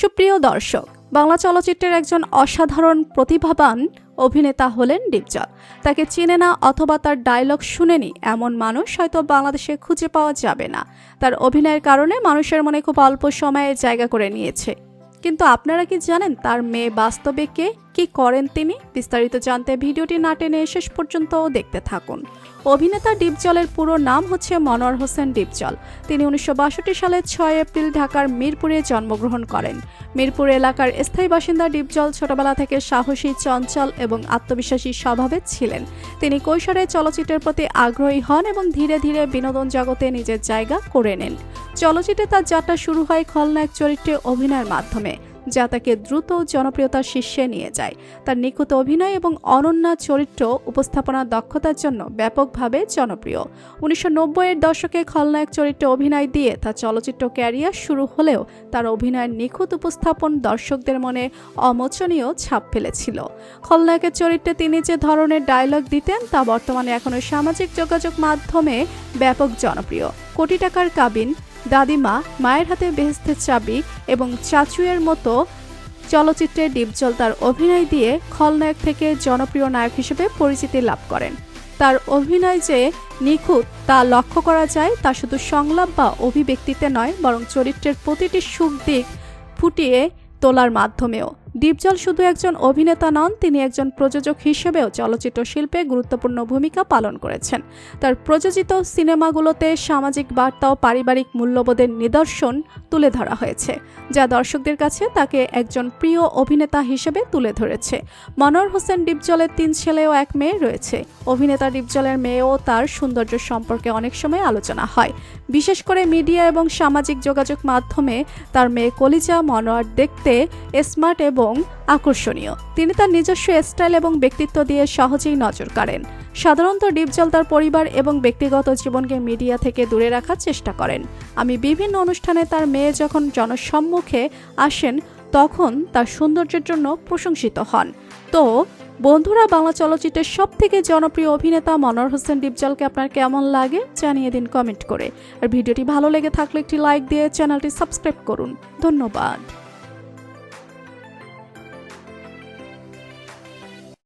সুপ্রিয় দর্শক, বাংলা চলচ্চিত্রের একজন অসাধারণ প্রতিভাবান অভিনেতা হলেন ডিপজল। তাকে চেনে না অথবা তার ডায়লগ শুনেনি এমন মানুষ হয়তো বাংলাদেশে খুঁজে পাওয়া যাবে না। তার অভিনয়ের কারণে মানুষের মনে খুব অল্প সময়ে জায়গা করে নিয়েছে। কিন্তু আপনারা কি জানেন তার মেয়ে বাস্তবে কে, কি করেন তিনি? বিস্তারিত জানতে ভিডিওটি না টেনে শেষ পর্যন্ত দেখতে থাকুন। অভিনেতা ডিপজলের পুরো নাম হচ্ছে মনোয়ার হোসেন ডিপজল। তিনি 1962 সালের 6 এপ্রিল ঢাকার মিরপুরে জন্মগ্রহণ করেন। মিরপুর এলাকার স্থায়ী বাসিন্দা ডিপজল ছোটবেলা থেকে সাহসী, চঞ্চল এবং আত্মবিশ্বাসী স্বভাবের ছিলেন। তিনি কৈশোরে চলচ্চিত্রের প্রতি আগ্রহী হন এবং ধীরে ধীরে বিনোদন জগতে নিজের জায়গা করে নেন। চলচ্চিত্রে তার যাত্রা শুরু হয় খলনায়ক চরিত্রে অভিনয়ের মাধ্যমে, যা তাকে দ্রুত জনপ্রিয়তার শীর্ষে নিয়ে যায়। তার নিখুঁত অভিনয় এবং অনন্য চরিত্র উপস্থাপনার দক্ষতার জন্য ব্যাপকভাবে জনপ্রিয়। 1990-এর দশকে খলনায়ক চরিত্রে অভিনয় দিয়ে তার চলচ্চিত্র ক্যারিয়ার শুরু হলেও তার অভিনয়ের নিখুঁত উপস্থাপন দর্শকদের মনে অমোচনীয় ছাপ ফেলেছিল। খলনায়কের চরিত্রে তিনি যে ধরনের ডায়লগ দিতেন তা বর্তমানে এখনও সামাজিক যোগাযোগ মাধ্যমে ব্যাপক জনপ্রিয়। কোটি টাকার কাবিন, দাদিমা, মায়ের হাতে বেহেস্তের চাবি এবং চাচুয়ের মতো চলচ্চিত্রে ডিপজল তার অভিনয় দিয়ে খলনায়ক থেকে জনপ্রিয় নায়ক হিসেবে পরিচিতি লাভ করেন। তার অভিনয় যে নিখুঁত তা লক্ষ্য করা যায় তা শুধু সংলাপ বা অভিব্যক্তিতে নয়, বরং চরিত্রের প্রতিটি সুখ দিক ফুটিয়ে তোলার মাধ্যমেও। ডিপজল শুধু একজন অভিনেতা নন, তিনি একজন প্রযোজক হিসেবেও চলচ্চিত্র শিল্পে গুরুত্বপূর্ণ ভূমিকা পালন করেছেন। তার প্রযোজিত সিনেমাগুলোতে সামাজিক বার্তা ও পারিবারিক মূল্যবোধের নিদর্শন তুলে ধরা হয়েছে, যা দর্শকদের কাছে তাকে একজন প্রিয় অভিনেতা হিসেবে তুলে ধরেছে। মনোয়ার হোসেন ডিপজলের 3 ছেলে ও 1 মেয়ে রয়েছে। অভিনেতা ডিপজলের মেয়ে ও তার সৌন্দর্য সম্পর্কে অনেক সময় আলোচনা হয়, বিশেষ করে মিডিয়া এবং সামাজিক যোগাযোগ মাধ্যমে। তার মেয়ে কলিজা মনোয়ার দেখতে স্মার্ট এবং আকর্ষণীয়। তিনি তার নিজস্ব স্টাইল এবং ব্যক্তিত্ব দিয়ে সহজেই নজর কাড়েন। সাধারণত ডিপজল তার পরিবার এবং ব্যক্তিগত জীবনকে মিডিয়া থেকে দূরে রাখার চেষ্টা করেন। আমি বিভিন্ন অনুষ্ঠানে তার মেয়ে যখন জনসম্মুখে আসেন তখন তার সৌন্দর্যের জন্য প্রশংসিত হন। তো বন্ধুরা, বাংলা চলচ্চিত্রের সবথেকে জনপ্রিয় অভিনেতা মনোয়ার হোসেন ডিপজলকে আপনার কেমন লাগে জানিয়ে দিন কমেন্ট করে। আর ভিডিওটি ভালো লেগে থাকলে একটি লাইক দিয়ে চ্যানেলটি সাবস্ক্রাইব করুন। ধন্যবাদ।